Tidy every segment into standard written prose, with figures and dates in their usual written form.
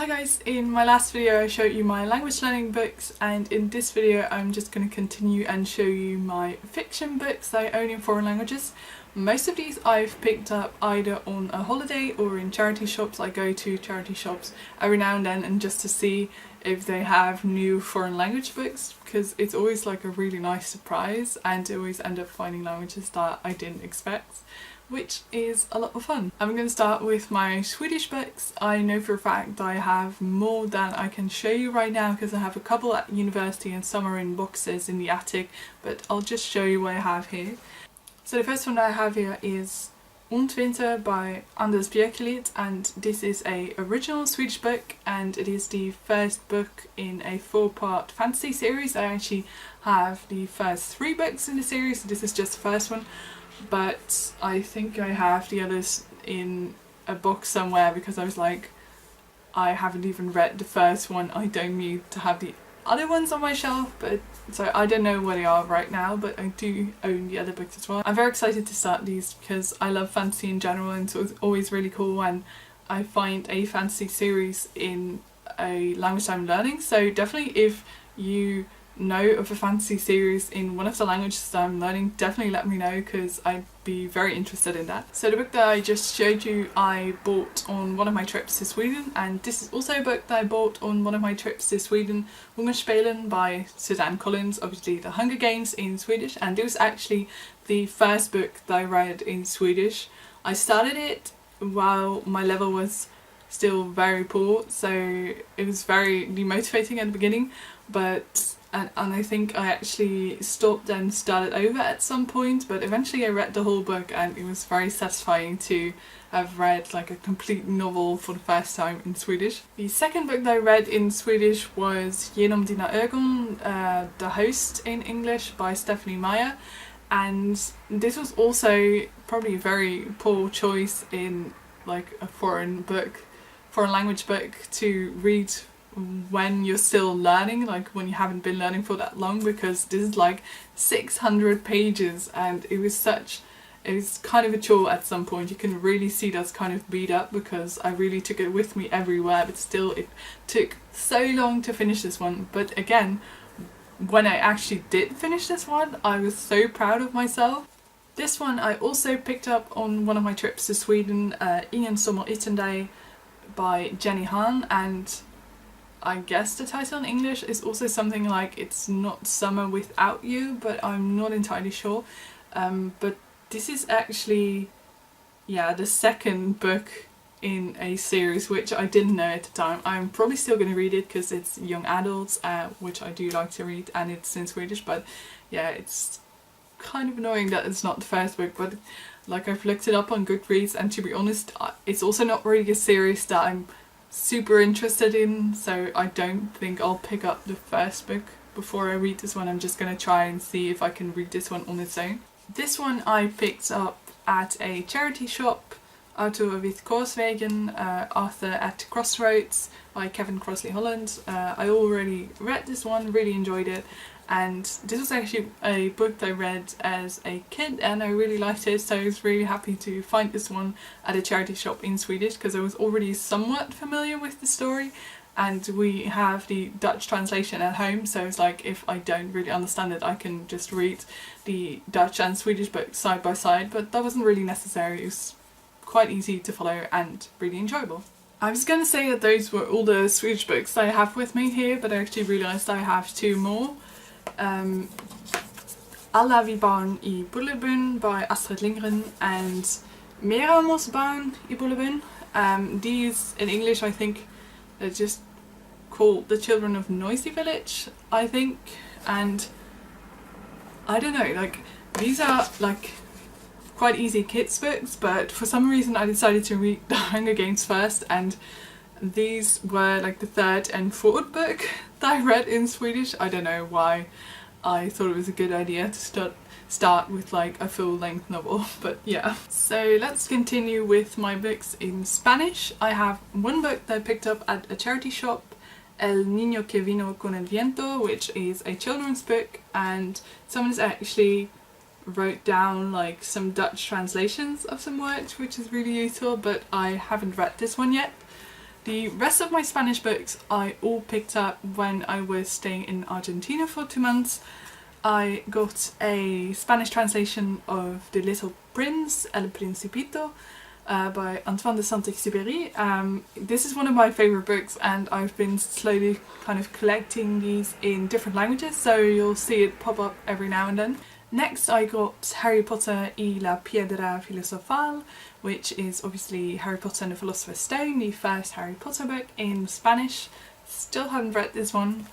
Hi guys, in my last video I showed you my language learning books, and in this video I'm just going to continue and show you my fiction books that I own in foreign languages. Most of these I've picked up either on a holiday or in charity shops. I go to charity shops every now and then and just to see if they have new foreign language books, because it's always like a really nice surprise and I always end up finding languages that I didn't expect, which is a lot of fun. I'm going to start with my Swedish books. I know for a fact I have more than I can show you right now because I have a couple at university and some are in boxes in the attic, but I'll just show you what I have here. So the first one that I have here is Und Winter by Anders Björklid, and this is a original Swedish book and it is the first book in a 4-part fantasy series. I actually have the first 3 books in the series, so this is just the first one. But I think I have the others in a box somewhere because I was like, I haven't even read the first one, I don't need to have the other ones on my shelf, but so I don't know where they are right now, but I do own the other books as well. I'm very excited to start these because I love fantasy in general, and so it's always really cool when I find a fantasy series in a language I'm learning. So definitely if you know of a fantasy series in one of the languages that I'm learning, definitely let me know because I'd be very interested in that. So the book that I just showed you I bought on one of my trips to Sweden, and this is also a book that I bought on one of my trips to Sweden, Hungerspelen by Suzanne Collins, obviously the Hunger Games in Swedish, and it was actually the first book that I read in Swedish. I started it while my level was still very poor, so it was very demotivating at the beginning, but and I think I actually stopped and started over at some point, but eventually I read the whole book and it was very satisfying to have read like a complete novel for the first time in Swedish. The second book that I read in Swedish was Genom dina ögon, The Host in English by Stephanie Meyer, and this was also probably a very poor choice in like a foreign language book to read when you're still learning, like when you haven't been learning for that long, because this is like 600 pages and it was kind of a chore at some point. You can really see that's kind of beat up because I really took it with me everywhere, but still it took so long to finish this one. But again, when I actually did finish this one, I was so proud of myself. This one I also picked up on one of my trips to Sweden, Ingen Sommar Utan Dig by Jenny Han, and I guess the title in English is also something like It's Not Summer Without You, but I'm not entirely sure. But this is actually, the second book in a series, which I didn't know at the time. I'm probably still going to read it because it's young adults, which I do like to read, and it's in Swedish, but yeah, it's kind of annoying that it's not the first book, but like I've looked it up on Goodreads, and to be honest, it's also not really a series that I'm super interested in, so I don't think I'll pick up the first book before I read this one. I'm just gonna try and see if I can read this one on its own. This one I picked up at a charity shop, Arthur with Korsvägen, Arthur at Crossroads by Kevin Crossley Holland. I already read this one, really enjoyed it, and this was actually a book that I read as a kid and I really liked it, so I was really happy to find this one at a charity shop in Swedish because I was already somewhat familiar with the story, and we have the Dutch translation at home, so it's like if I don't really understand it I can just read the Dutch and Swedish book side by side, but that wasn't really necessary. It was quite easy to follow and really enjoyable. I was going to say that those were all the Swedish books that I have with me here, but I actually realised I have 2 more. Alla vi barn I Bullerbyn by Astrid Lindgren and Meramos barn I Bullerbyn. These in English I think they're just called The Children of Noisy Village, I think, and I don't know, like these are like quite easy kids books, but for some reason I decided to read The Hunger Games first, and these were like the 3rd and 4th book that I read in Swedish. I don't know why I thought it was a good idea to start with like a full-length novel, but yeah. So let's continue with my books in Spanish. I have one book that I picked up at a charity shop, El Niño que vino con el viento, which is a children's book, and someone's actually wrote down like some Dutch translations of some words, which is really useful, but I haven't read this one yet. The rest of my Spanish books I all picked up when I was staying in Argentina for 2 months. I got a Spanish translation of The Little Prince, El Principito, by Antoine de Saint-Exupéry. This is one of my favourite books, and I've been slowly kind of collecting these in different languages, so you'll see it pop up every now and then. Next I got Harry Potter y la Piedra Filosofal, which is obviously Harry Potter and the Philosopher's Stone, the first Harry Potter book in Spanish. Still haven't read this one.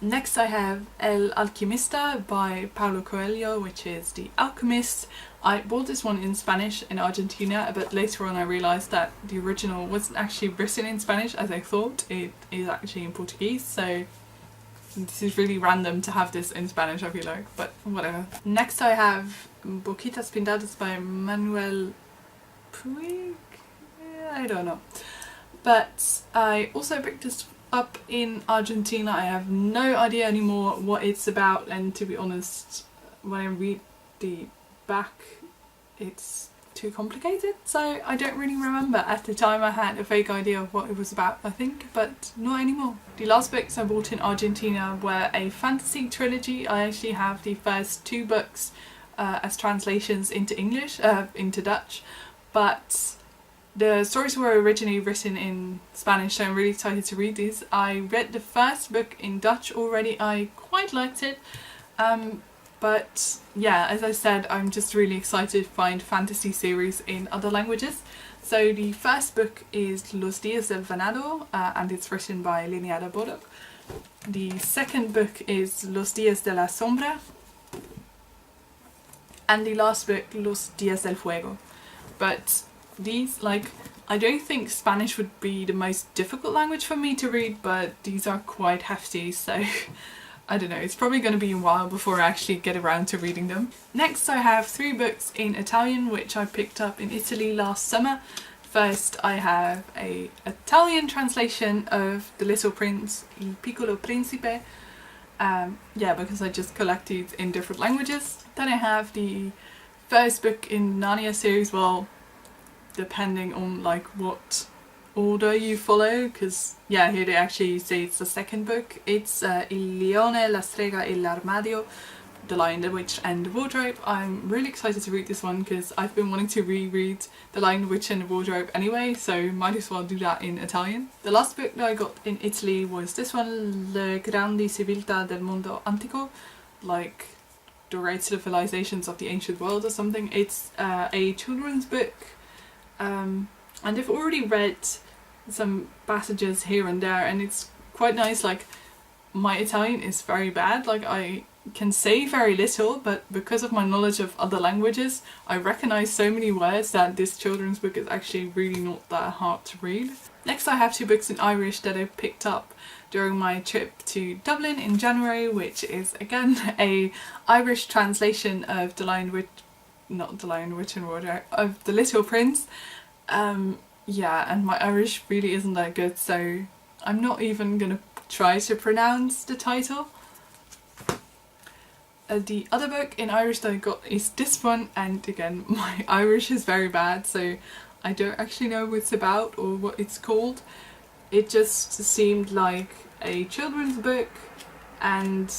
Next I have El Alquimista by Paulo Coelho, which is The Alchemist. I bought this one in Spanish in Argentina, but later on I realised that the original wasn't actually written in Spanish as I thought. It is actually in Portuguese, so this is really random to have this in Spanish, I feel like, but whatever. Next I have Boquitas Pintadas by Manuel Puig? I don't know. But I also picked this up in Argentina. I have no idea anymore what it's about, and to be honest, when I read the back it's too complicated, so I don't really remember. At the time I had a vague idea of what it was about, I think, but not anymore. The last books I bought in Argentina were a fantasy trilogy. I actually have the first 2 books as translations into English, into Dutch, but the stories were originally written in Spanish, so I'm really excited to read these. I read the first book in Dutch already. I quite liked it. But yeah, as I said, I'm just really excited to find fantasy series in other languages. So the first book is Los Días del Venado, and it's written by Lineada Bodoc. The second book is Los Días de la Sombra. And the last book, Los Días del Fuego. But these, like, I don't think Spanish would be the most difficult language for me to read, but these are quite hefty, so I don't know, it's probably going to be a while before I actually get around to reading them. Next I have 3 books in Italian which I picked up in Italy last summer. First I have an Italian translation of The Little Prince, Il Piccolo Principe, yeah, because I just collect these in different languages. Then I have the first book in Narnia series, well, depending on like what order you follow, because yeah, here they actually say it's the second book. It's Il Leone, la Strega e l'Armadio, The Lion, the Witch and the Wardrobe. I'm really excited to read this one because I've been wanting to reread The Lion, the Witch and the Wardrobe anyway, so might as well do that in Italian. The last book that I got in Italy was this one, Le Grandi Civiltà del Mondo Antico, like the Great Civilizations of the Ancient World or something. It's a children's book. And I've already read some passages here and there, and it's quite nice. Like, my Italian is very bad, like I can say very little, but because of my knowledge of other languages I recognise so many words that this children's book is actually really not that hard to read. Next I have 2 books in Irish that I picked up during my trip to Dublin in January, which is again a Irish translation of The Lion, Witch and Wardrobe, of The Little Prince. Yeah, and my Irish really isn't that good, so I'm not even gonna try to pronounce the title. The other book in Irish that I got is this one, and again my Irish is very bad, so I don't actually know what it's about or what it's called. It just seemed like a children's book, and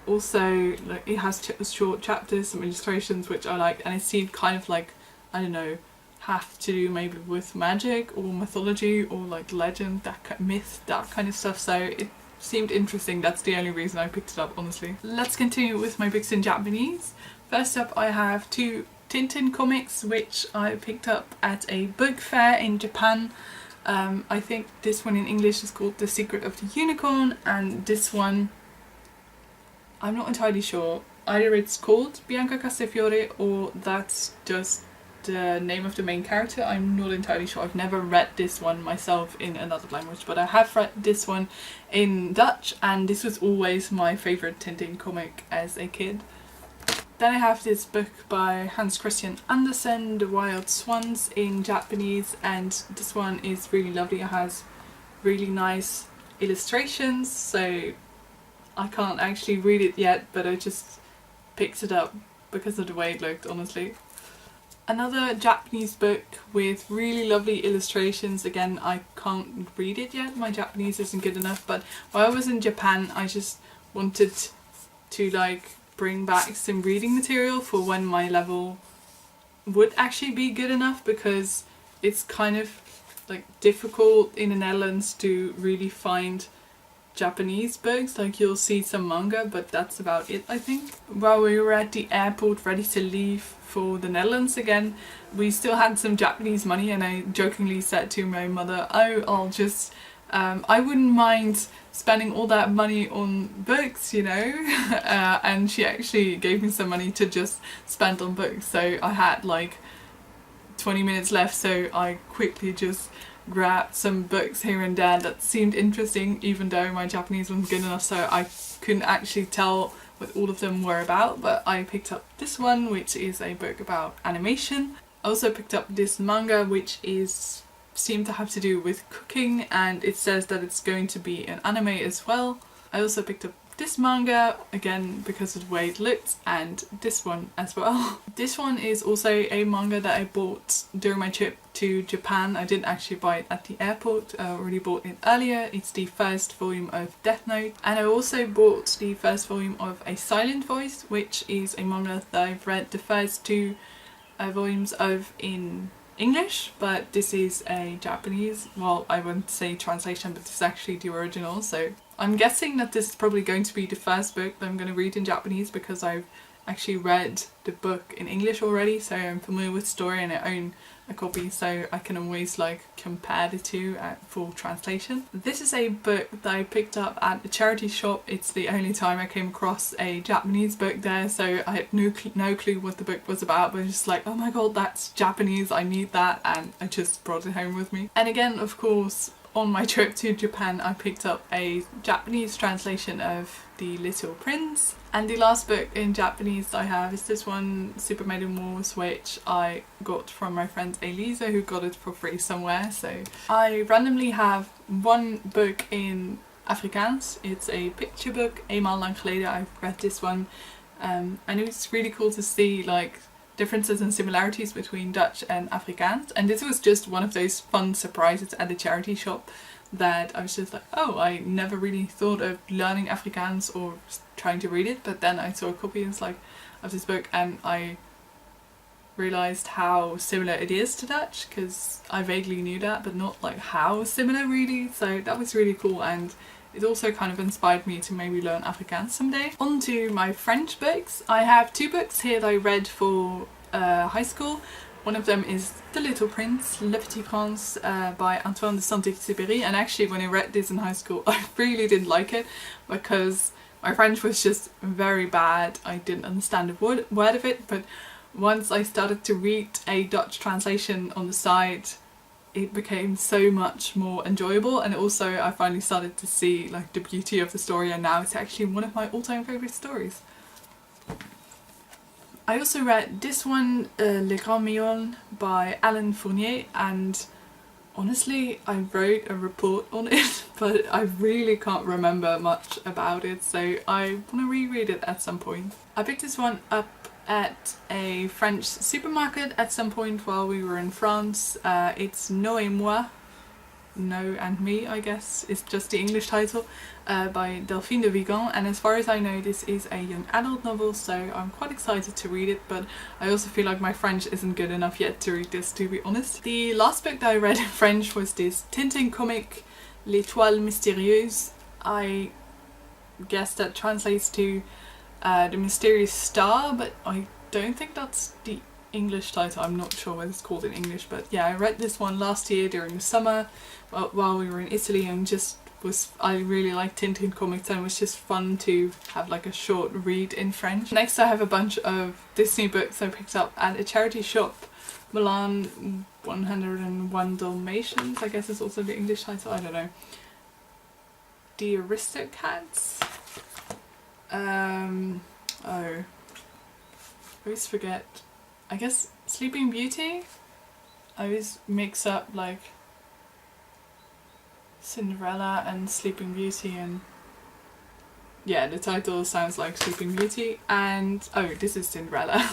also like it has short chapters, some illustrations which I liked, and it seemed kind of like, I don't know, have to do maybe with magic or mythology or like legend, that myth, that kind of stuff, so it seemed interesting. That's the only reason I picked it up, honestly. Let's continue with my books in Japanese. First up I have 2 Tintin comics which I picked up at a book fair in Japan. I think this one in English is called The Secret of the Unicorn, and this one, I'm not entirely sure. Either it's called Bianca Castafiore or that's just the name of the main character. I'm not entirely sure. I've never read this one myself in another language, but I have read this one in Dutch, and this was always my favourite Tintin comic as a kid. Then I have this book by Hans Christian Andersen, The Wild Swans, in Japanese, and this one is really lovely. It has really nice illustrations, so I can't actually read it yet, but I just picked it up because of the way it looked, honestly. Another Japanese book with really lovely illustrations. Again, I can't read it yet, my Japanese isn't good enough, but while I was in Japan I just wanted to like bring back some reading material for when my level would actually be good enough, because it's kind of like difficult in the Netherlands to really find Japanese books. Like you'll see some manga, but that's about it, I think. While we were at the airport ready to leave for the Netherlands again, we still had some Japanese money, and I jokingly said to my mother, oh, I'll just I wouldn't mind spending all that money on books, you know. And she actually gave me some money to just spend on books, so I had like 20 minutes left, so I quickly just grabbed some books here and there that seemed interesting, even though my Japanese wasn't good enough, so I couldn't actually tell what all of them were about. But I picked up this one, which is a book about animation. I also picked up this manga, which seemed to have to do with cooking, and it says that it's going to be an anime as well. I also picked up this manga, again because of the way it looked, and this one as well. This one is also a manga that I bought during my trip to Japan. I didn't actually buy it at the airport, I already bought it earlier. It's the first volume of Death Note, and I also bought the first volume of A Silent Voice, which is a manga that I've read the first two volumes of in English, but this is a Japanese, well, I wouldn't say translation, but this is actually the original, so I'm guessing that this is probably going to be the first book that I'm going to read in Japanese, because I've actually read the book in English already, so I'm familiar with the story and I own a copy, so I can always like compare the two at full translation. This is a book that I picked up at a charity shop. It's the only time I came across a Japanese book there, so I had no clue what the book was about, but I was just like, oh my god, that's Japanese, I need that, and I just brought it home with me. And again, of course, on my trip to Japan I picked up a Japanese translation of The Little Prince. And the last book in Japanese that I have is this one, Super Maiden Wars, which I got from my friend Elisa, who got it for free somewhere. So I randomly have one book in Afrikaans. It's a picture book. Eenmaal lang geleden I've read this one, and it was really cool to see like differences and similarities between Dutch and Afrikaans, and this was just one of those fun surprises at a charity shop that I was just like, oh, I never really thought of learning Afrikaans or trying to read it, but then I saw a copy of this book and I realised how similar it is to Dutch, because I vaguely knew that, but not like how similar really, so that was really cool, and it also kind of inspired me to maybe learn Afrikaans someday. On to my French books. I have two books here that I read for high school. One of them is The Little Prince, Le Petit Prince, by Antoine de Saint-Exupéry, and actually when I read this in high school I really didn't like it because my French was just very bad. I didn't understand a word of it, but once I started to read a Dutch translation on the side, it became so much more enjoyable, and also I finally started to see like the beauty of the story, and now it's actually one of my all-time favourite stories. I also read this one, Le Grand Mion by Alain Fournier, and honestly I wrote a report on it but I really can't remember much about it, so I want to reread it at some point. I picked this one up at a French supermarket at some point while we were in France. It's Nous et Moi, No and Me I guess is just the English title, by Delphine de Vigan, and as far as I know this is a young adult novel, so I'm quite excited to read it, but I also feel like my French isn't good enough yet to read this, to be honest. The last book that I read in French was this Tintin comic, L'Étoile Mystérieuse. I guess that translates to The Mysterious Star, but I don't think that's the English title. I'm not sure what it's called in English, but yeah, I read this one last year during the summer while we were in Italy, and I really liked Tintin comics, and it was just fun to have like a short read in French. Next I have a bunch of Disney books I picked up at a charity shop, Milan 101 Dalmatians, I guess is also the English title, I don't know. The Aristocats. Oh, I always forget. I guess Sleeping Beauty? I always mix up like Cinderella and Sleeping Beauty, and yeah, the title sounds like Sleeping Beauty, and oh, this is Cinderella.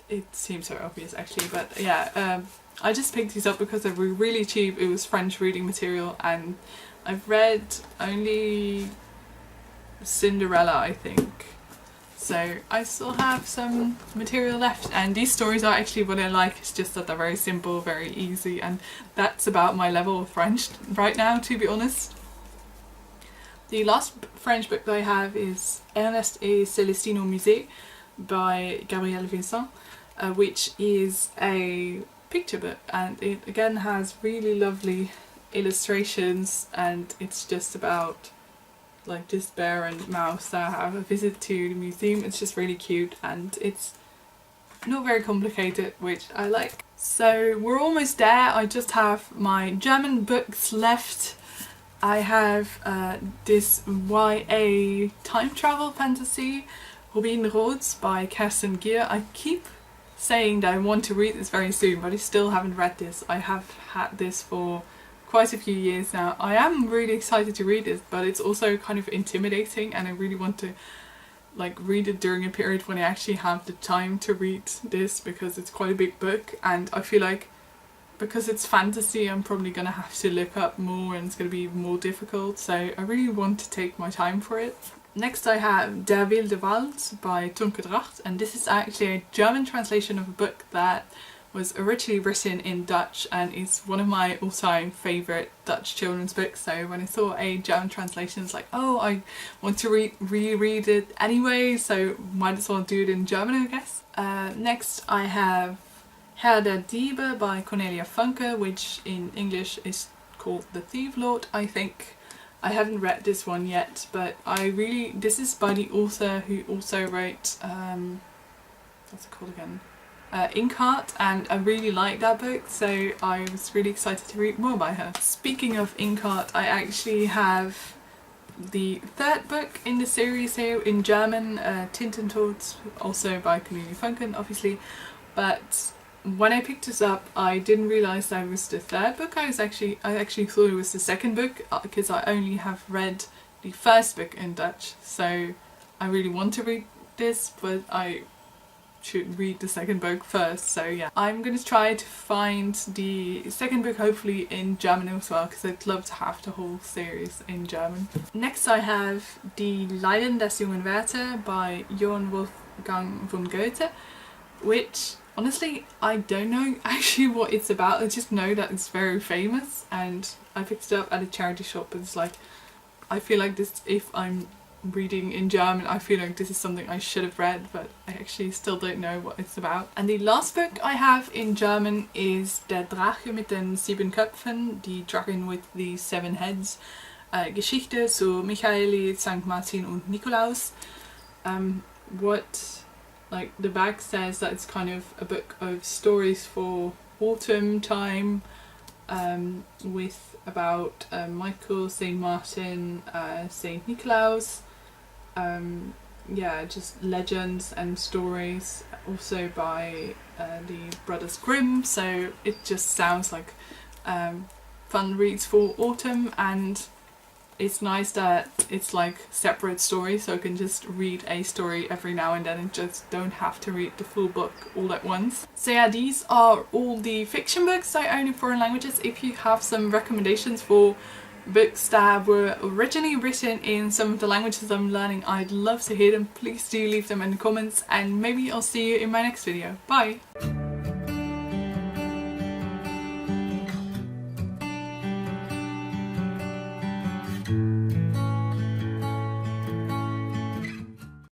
it seems so obvious actually, but yeah, I just picked these up because they were really cheap. It was French reading material, and I've read only Cinderella, I think. So I still have some material left, and these stories are actually what I like. It's just that they're very simple, very easy, and that's about my level of French right now, to be honest. The last French book that I have is Ernest et Célestine au Musée by Gabrielle Vincent, which is a picture book, and it again has really lovely illustrations, and it's just about like this bear and mouse that have a visit to the museum. It's just really cute, and it's not very complicated, which I like. So we're almost there. I just have my German books left. I have this YA time travel fantasy, Rubin Rhodes by Kerstin Gier. I keep saying that I want to read this very soon, but I still haven't read this. I have had this for quite a few years now. I am really excited to read it, but it's also kind of intimidating, and I really want to like read it during a period when I actually have the time to read this, because it's quite a big book, and I feel like because it's fantasy I'm probably gonna have to look up more and it's gonna be more difficult, so I really want to take my time for it. Next I have Der wilde Wald by Tonke Dracht, and this is actually a German translation of a book that was originally written in Dutch, and is one of my all-time favourite Dutch children's books. So when I saw a German translation, it's like, oh, I want to reread it anyway, so might as well do it in German, I guess. Next I have Herr der Diebe by Cornelia Funke, which in English is called The Thief Lord, I think. I haven't read this one yet, but this is by the author who also wrote, what's it called again? Inkheart, and I really like that book, so I was really excited to read more by her. Speaking of Inkheart, I actually have the third book in the series here in German, Tintentod, also by Cornelia Funke, obviously, but when I picked this up I didn't realise that it was the third book. I actually thought it was the second book, because I only have read the first book in Dutch, so I really want to read this, but I should read the second book first, so yeah. I'm gonna try to find the second book hopefully in German as well, because I'd love to have the whole series in German. Next I have Die Leiden des jungen Werther by Johann Wolfgang von Goethe, which honestly I don't know actually what it's about. I just know that it's very famous, and I picked it up at a charity shop, but it's like, I feel like this, if I'm reading in German, I feel like this is something I should have read, but I actually still don't know what it's about. And the last book I have in German is Der Drache mit den 7 Köpfen, Die Dragon with the 7 Heads, Geschichte zu Michaeli, St. Martin und Nikolaus. What like the back says that it's kind of a book of stories for autumn time, with about Michael, St. Martin, St. Nikolaus, yeah, just legends and stories, also by the Brothers Grimm, so it just sounds like fun reads for autumn, and it's nice that it's like separate stories, so I can just read a story every now and then and just don't have to read the full book all at once. So yeah, these are all the fiction books I own in foreign languages. If you have some recommendations for books that were originally written in some of the languages I'm learning, I'd love to hear them. Please do leave them in the comments, and maybe I'll see you in my next video. Bye!